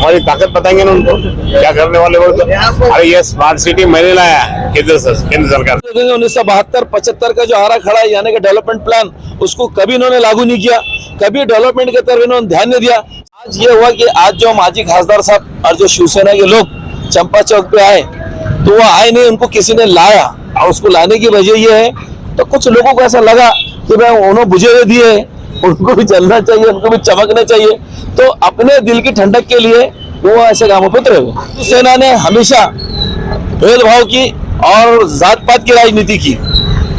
हमारी ताकत बताएंगे ना उनको क्या करने वाले वो तो। अरे ये स्मार्ट सिटी मैंने लाया केंद्र सरकार। 1972-75 का जो आरा खड़ा यानी कि डेवलपमेंट प्लान, उसको कभी इन्होंने लागू नहीं किया, कभी डेवलपमेंट की तरफ इन्होंने ध्यान नहीं दिया। आज ये हुआ कि आज जो माजी खासदार साहब और जो शिवसेना के लोग चंपा चौक पे आए, तो वो आए नहीं, उनको किसी ने लाया। और उसको लाने की वजह ये है, तो कुछ लोगों को ऐसा लगा कि भाई उन्होंने बुझे हुए दिए, उनको भी चलना चाहिए, उनको भी चमकना चाहिए, तो अपने दिल की ठंडक के लिए वो ऐसे कामों पर उतरे हुए। सेना ने हमेशा भेदभाव की और जात पात की राजनीति की।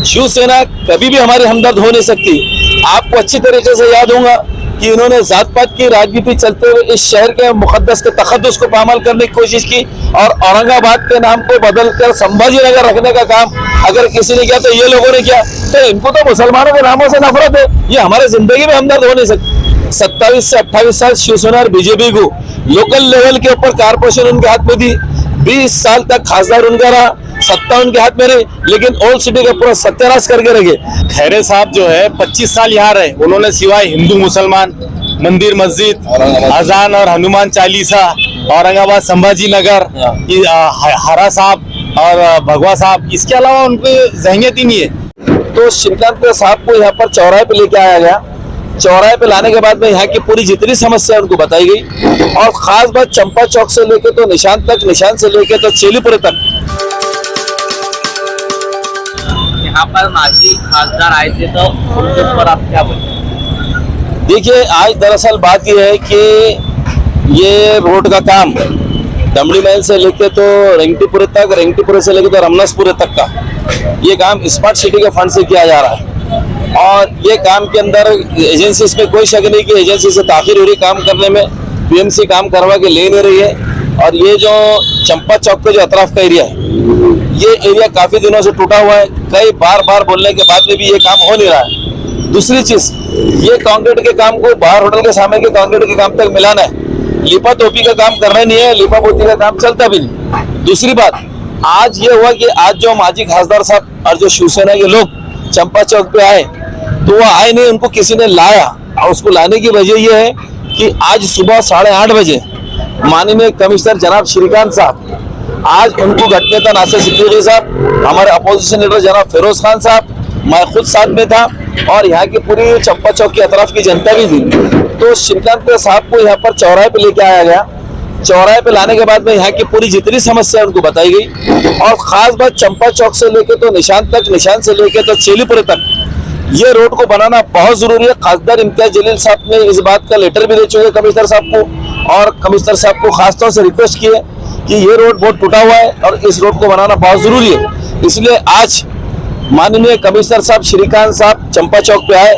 शिवसेना कभी भी हमारी हमदर्द हो नहीं सकती। आपको अच्छी तरीके से याद होगा कि इन्होंने जात पात की राजनीति चलते हुए इस शहर के मुकद्दस के तखद्दुस को पामाल करने की कोशिश की और औरंगाबाद के नाम को बदलकर संभाजी नगर रखने का काम अगर किसी ने किया तो ये लोगों ने किया। तो इनको तो मुसलमानों के नामों से नफरत है, ये हमारे जिंदगी में हमदर्द हो नहीं सकती। 27 से 28 साल शिवसेना और बीजेपी को लोकल लेवल के ऊपर कारपोरेशन उनके हाथ में दी, 20 साल तक खासदार उनका रहा, सत्ता उनके हाथ में रही, लेकिन ओल्ड सिटी का पूरा सत्यानाश करके रखे। खैरे साहब जो है 25 साल यहाँ रहे, उन्होंने सिवाय हिंदू मुसलमान मंदिर मस्जिद अजान और हनुमान चालीसा औरंगाबाद संभाजी नगर हरा साहब और भगवा साहब, इसके अलावा उनकी जहनियत ही नहीं है। तो श्रीकांत साहब को यहाँ पर चौराहे पे लेके आया गया। चौराहे पे लाने के बाद में यहाँ की पूरी जितनी समस्या उनको बताई गई और खास बात चंपा चौक से लेके तो निशान तक, निशान से लेके तो चेलीपुरे तक। यहाँ पर माजी खासदार आए थे तो उनके ऊपर आप क्या बोलें? देखिए, आज दरअसल बात यह है कि ये रोड का काम दमड़ी महल से लेके तो रेंगटीपुरे तक, रेंगटीपुरे से लेके तो रमनसपुरे तक का ये काम स्मार्ट सिटी के फंड से किया जा रहा है। और ये काम के अंदर एजेंसी में कोई शक नहीं कि एजेंसी से ताखिर हो रही काम करने में, पीएमसी काम करवा के ले नहीं रही है। और ये जो चंपा चौक के जो अतराफ का एरिया है, ये एरिया काफी दिनों से टूटा हुआ है। कई बार बोलने के बाद में भी ये काम हो नहीं रहा है। दूसरी चीज, ये कंक्रीट के काम को बाहर होटल के सामने के कंक्रीट के काम तक मिलाना है, लिपा तोपी का काम करना नहीं है, लिपा पोती का काम चलता भी नहीं। दूसरी बात, आज ये हुआ कि आज जो माजी खासदार साहब और जो शिवसेना के लोग चंपा चौक पे आए, तो वो आए नहीं, उनको किसी ने लाया। और उसको लाने की वजह ये है कि आज सुबह 8:30 बजे माननीय कमिश्नर जनाब श्रीकांत साहब, आज उनको घटनेता नासिर सिद्दीकी साहब, हमारे अपोजिशन लीडर जनाब फिरोज खान साहब, मैं खुद साथ में था और यहाँ की पूरी चंपा चौक की अतराफ की जनता भी थी। तो श्रीकांत साहब को यहाँ पर चौराहे पे लेके आया गया। चौराहे पे लाने के बाद में यहाँ की पूरी जितनी समस्या उनको बताई गई और खास बात चंपा चौक से लेके तो निशान तक, निशान से लेके तो चेलीपुरे तक ये रोड को बनाना बहुत जरूरी है। खासदार इम्तियाज जलील साहब ने इस बात का लेटर भी दे चुके कमिश्नर साहब को और कमिश्नर साहब को खासतौर से रिक्वेस्ट की है कि ये रोड बहुत टूटा हुआ है और इस रोड को बनाना बहुत जरूरी है। इसलिए आज माननीय कमिश्नर साहब श्रीकांत साहब चंपा चौक पे आए,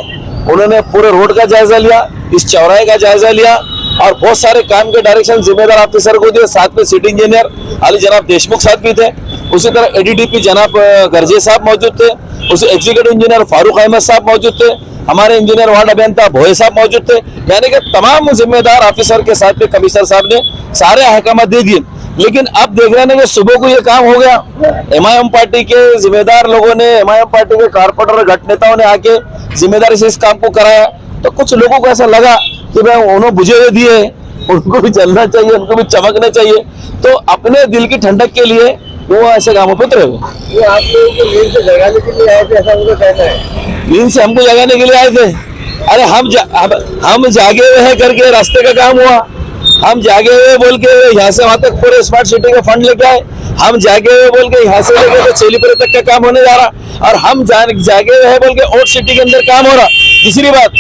उन्होंने पूरे रोड का जायजा लिया, इस चौराहे का जायजा लिया और बहुत सारे काम के डायरेक्शन जिम्मेदार ऑफिसर को दिए। साथ में सिटी इंजीनियर अली जनाब देशमुख साहब भी थे, उसी तरह एडीडीपी जनाब गर्जे साहब मौजूद थे, उसी एग्जीक्यूटिव इंजीनियर फारूक अहमद साहब मौजूद थे, हमारे इंजीनियर वार्ड अभियंता भोए साहब मौजूद थे। यानी कि तमाम जिम्मेदार ऑफिसर के साथ में कमिश्नर साहब ने सारे अहकाम दे दिए। लेकिन अब देख रहे हैं कि सुबह को ये काम हो गया, एमआईएम पार्टी के जिम्मेदार लोगों ने, एमआईएम पार्टी के कारपोरेटर और घट नेताओं ने आके जिम्मेदारी से इस काम को कराया। तो कुछ लोगों को ऐसा लगा कि भाई उन्होंने बुझे हुए दिए, उनको भी चलना चाहिए, उनको भी चमकना चाहिए, तो अपने दिल की ठंडक के लिए वो ऐसे कामों पर उतरे हुए। ये आप लोगों को नींद से जगाने के लिए आए थे, ऐसा उनको कहना है? नींद से हमको जगाने के लिए आए थे? अरे हम जागे हुए हैं करके रास्ते का काम हुआ। हम जागे हुए बोल के यहाँ से वहां तक पूरे स्मार्ट सिटी का फंड लेके आए, हम जागे हुए बोल के यहाँ से लेके तो चेलीपुरे तक का काम होने जा रहा और हम जागे हुए हैं बोल के ओल्ड सिटी के अंदर काम हो रहा। तीसरी बात,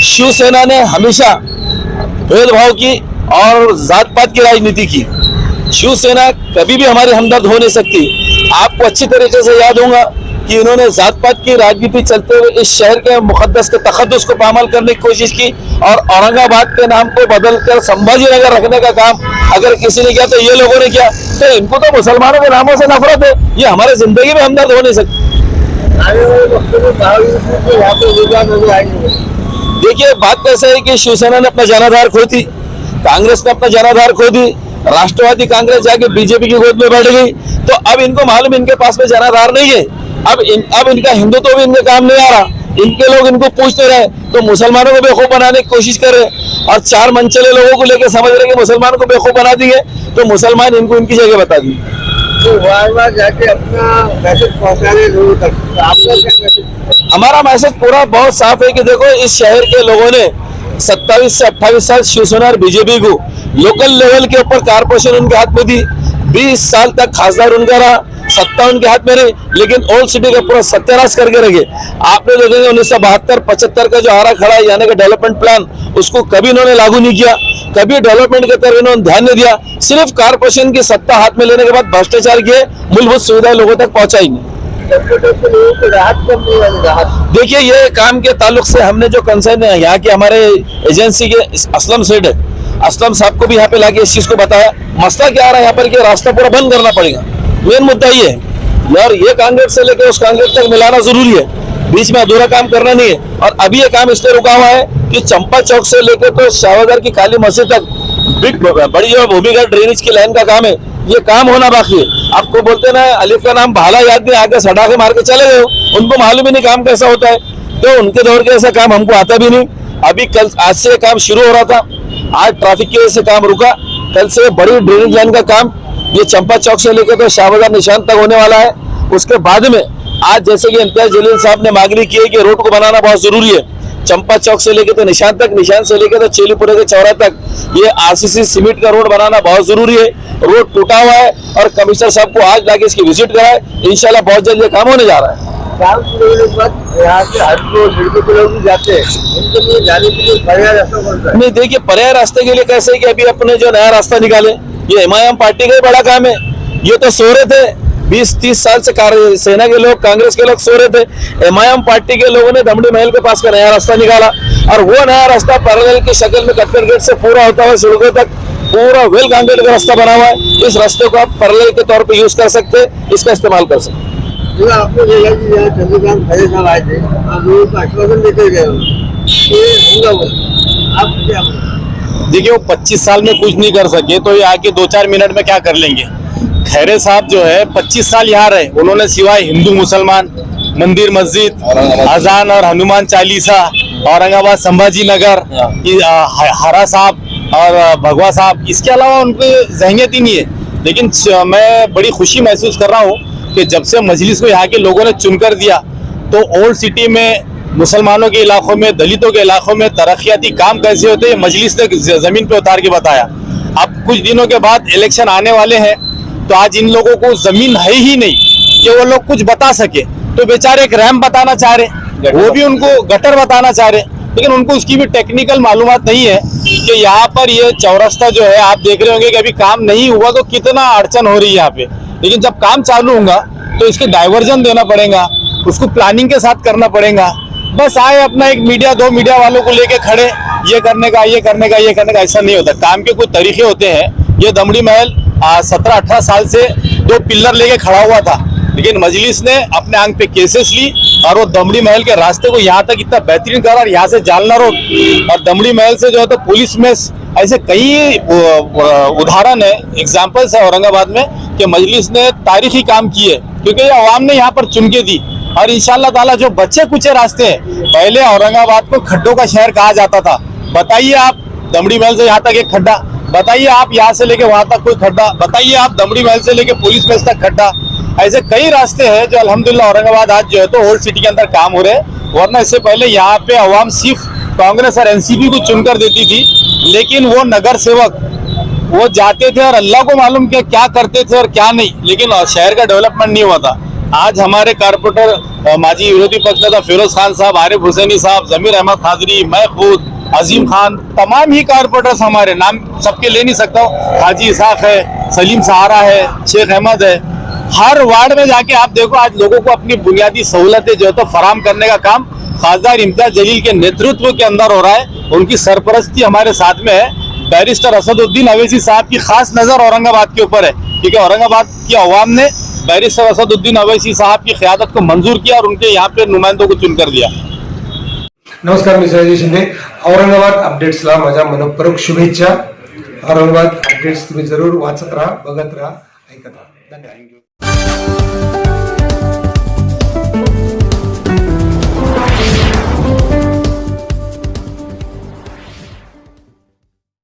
शिवसेना ने हमेशा भेदभाव की और जात पात की राजनीति की। शिवसेना कभी भी हमारी हमदर्द हो नहीं सकती। आपको अच्छी तरीके से याद होगा कि इन्होंने जात पात की राजनीति चलते हुए इस शहर के मुकद्दस के तखद्दुस को पामाल करने की कोशिश की और औरंगाबाद के नाम को बदलकर संभाजी नगर रखने का काम अगर किसी ने किया तो ये लोगों ने किया। तो इनको तो मुसलमानों के नामों से नफरत है, ये हमारे जिंदगी में हमदर्द हो नहीं सकती। देखिए, बात कैसे है कि शिवसेना ने अपना जनाधार खो दी, कांग्रेस ने अपना जनाधार खो दी, राष्ट्रवादी कांग्रेस जाके बीजेपी की गोद में बैठ गई। तो अब इनको मालूम इनके पास में जनाधार नहीं है, अब इनका हिंदुत्व भी इनके काम नहीं आ रहा। इनके लोग इनको पूछते रहे तो मुसलमानों को बेवकूफ बनाने की कोशिश कर रहे हैं और चार मनचले लोगों को लेकर समझ रहे हैं कि मुसलमानों को बेवकूफ बना देंगे तो मुसलमान इनको इनकी जगह बता देंगे। तो बार बार जाके अपना मैसेज पहुंचा रहे लोगों तक, तो आपका क्या मैसेज? हमारा मैसेज पूरा बहुत साफ है कि देखो इस शहर के लोगों ने 27 से 28 साल शिवसेना और बीजेपी को लोकल लेवल के ऊपर कारपोरेशन उनके हाथ में दी, 20 साल तक खासदार उनका रहा, सत्ता उनके हाथ में रही, लेकिन ओल्ड सिटी का पूरा सत्यानाश करके रखे। आपने देखेंगे 1972-75 का जो आरा खड़ा है यानी कि डेवलपमेंट प्लान, उसको कभी इन्होंने लागू नहीं किया, कभी डेवलपमेंट की तरफ इन्होंने ध्यान नहीं दिया, सिर्फ कारपोरेशन की सत्ता हाथ में लेने के बाद भ्रष्टाचार किए, मूलभूत सुविधाएं लोगों तक पहुंचाई नहीं। लोगों को राहत कब मिलने वाली राहत? देखिए ये काम के ताल्लुक से हमने जो कंसर्न है यहाँ के हमारे एजेंसी के असलम सेठ है, असलम साहब को भी यहाँ पे लाके इस चीज को बताया। मसला क्या आ रहा है यहाँ पर कि रास्ता पूरा बंद करना पड़ेगा, मेन मुद्दा ये है। और ये कांग्रेस से लेकर उस कांग्रेस तक मिलाना जरूरी है, बीच में अधूरा काम करना नहीं है। और अभी ये काम इसलिए रुका हुआ है कि चंपा चौक से लेकर तो शाहबाजार की काली मस्जिद तक बड़ी जो भूमिगत ड्रेनेज की लाइन का काम है, ये काम होना बाकी है। आपको बोलते ना अलिफ का नाम भाला याद नहीं, आगे सड़ा के मार के चले गए, उनको मालूम ही नहीं काम कैसा होता है, तो उनके दौर के ऐसा काम हमको आता भी नहीं। अभी कल आज से काम शुरू हो रहा था, आज ट्रैफिक की वजह से काम रुका, कल से बड़ी ड्रेनेज लाइन का काम ये चंपा चौक से लेकर तो शाहबाजार निशान तक होने वाला है। उसके बाद में आज जैसे कि इम्तियाज जलील साहब ने मांगनी की है कि रोड को बनाना बहुत जरूरी है, चंपा चौक से लेकर तो निशान तक, निशान से लेकर तो चेलीपुरे के चौरा तक ये आरसीसी सीमेंट का रोड बनाना बहुत जरूरी है। रोड टूटा हुआ है और कमिश्नर साहब को आज लाके इसकी विजिट कराए, इंशाल्लाह बहुत जल्द ये काम होने जा रहा है। काम शुरू होने के बाद यहाँ से हर रोज सड़कों पे लोग भी जाते हैं, उनके लिए जाने के लिए पर्याय रास्ता कौन सा है? नहीं देखिए पर्याय रास्ते के लिए कैसे है कि अभी अपने जो नया रास्ता निकाले, ये एमआईएम पार्टी का ही बड़ा काम है। ये तो सो रहे थे 20-30 साल से सेना के लोग, कांग्रेस के लोग सो रहे थे, एमआईएम पार्टी के लोगों ने दमड़ी महल के पास का नया रास्ता निकाला और वो नया रास्ता पैरेलल की शक्ल में कटकर गेट से पूरा होता हुआ सड़कों तक पूरा वेल कांक्रीट का रास्ता बना हुआ है। इस रास्ते को आप पैरेलल के तौर पे यूज कर सकते हैं, इसका इस्तेमाल कर सकते हैं। तो आपको देखा कि यहाँ चंद्रकांत खैरे साहब आए थे और लोगों को आश्वासन देते गए, ये होगा बोला, आप क्या बोला? देखिए वो 25 साल में कुछ नहीं कर सके तो ये आके 2-4 मिनट में क्या कर लेंगे। खैरे साहब जो है 25 साल यहाँ रहे, उन्होंने सिवाय हिंदू मुसलमान, मंदिर मस्जिद, अजान और हनुमान चालीसा, औरंगाबाद संभाजी नगर, हरा साहब और भगवा साहब, इसके अलावा उनकी जहनियत ही नहीं है। लेकिन मैं बड़ी खुशी महसूस कर रहा हूँ कि जब से मजलिस को यहाँ के लोगों ने चुनकर दिया तो ओल्ड सिटी में मुसलमानों के इलाकों में, दलितों के इलाकों में तरक्याती काम कैसे होते हैं मजलिस ने जमीन पे उतार के बताया। अब कुछ दिनों के बाद इलेक्शन आने वाले हैं तो आज इन लोगों को जमीन है ही नहीं कि वो लोग कुछ बता सके, तो बेचारे एक रैम्प बताना चाह रहे, वो भी उनको गटर बताना चाह रहे, लेकिन उनको उसकी भी टेक्निकल मालूमात नहीं है कि यहाँ पर ये चौरस्ता जो है आप देख रहे होंगे कि अभी काम नहीं हुआ तो कितना अड़चन हो रही है यहाँ पे, लेकिन जब काम चालू होगा तो इसके डाइवर्जन देना पड़ेगा, उसको प्लानिंग के साथ करना पड़ेगा। बस आए अपना एक मीडिया 2 मीडिया वालों को लेके खड़े, ये करने का, ये करने का, ये करने का, ऐसा नहीं होता। काम के कुछ तरीके होते हैं। ये दमड़ी महल 17-18 साल से 2 पिल्लर लेके खड़ा हुआ था, लेकिन मजलिस ने अपने आंग पे केसेस ली और वो दमड़ी महल के रास्ते को यहाँ तक इतना बेहतरीन करा, और यहाँ से जालना रोड और दमड़ी महल से जो है तो पुलिस में ऐसे कई उदाहरण है, एग्जाम्पल्स है औरंगाबाद में कि मजलिस ने तारीखी काम किए, क्योंकि ये अवाम ने यहाँ पर चुन के दी। और इंशाल्लाह ताला जो बच्चे कुचे रास्ते हैं, पहले औरंगाबाद को खड्डों का शहर कहा जाता था, बताइए आप दमड़ी महल से यहाँ तक एक खड्डा, बताइए आप यहाँ से लेके वहां तक कोई खड्डा, बताइए आप दमड़ी महल से लेके पुलिस बेस तक खड्डा, ऐसे कई रास्ते हैं जो अल्हम्दुलिल्लाह औरंगाबाद आज जो है तो ओल्ड सिटी के अंदर काम हो रहे हैं। वरना इससे पहले यहाँ पे अवाम सिर्फ कांग्रेस और एनसीपी को चुनकर देती थी, लेकिन वो नगर सेवक वो जाते थे और अल्लाह को मालूम क्या करते थे और क्या नहीं, लेकिन शहर का डेवलपमेंट नहीं हुआ था। आज हमारे कारपोरेटर माजी विरोधी पक्ष नेता फिरोज खान साहब, आरिफ हुसैनी साहब, जमीर अहमद खादरी, मैं खुद, अजीम खान, तमाम ही कारपोरेटर्स, हमारे नाम सबके ले नहीं सकता हूँ, हाजी इसाक है, सलीम सहारा है, शेख अहमद है, हर वार्ड में जाके आप देखो आज लोगों को अपनी बुनियादी सहूलतें जो है तो फराम करने का काम खासदार इम्तियाज जलील के नेतृत्व के अंदर हो रहा है। उनकी सरपरस्ती हमारे साथ में है। बैरिस्टर असदुद्दीन अवैसी साहब की खास नजर औरंगाबाद के ऊपर है, क्योंकि औरंगाबाद की अवाम ने बैरिस्टर असदुद्दीन अवैसी साहब की क़यादत को मंजूर किया और उनके यहाँ पे नुमाइंदों को चुनकर दिया। नमस्कार, मी सयाजी शिंदे. औरंगाबाद अपडेट्सला माझ्या मनपूर्वक शुभेच्छा. औरंगाबाद अपडेट्स तुम्ही जरूर वाचत राहा, बघत राहा, ऐकत राहा. धन्यवाद.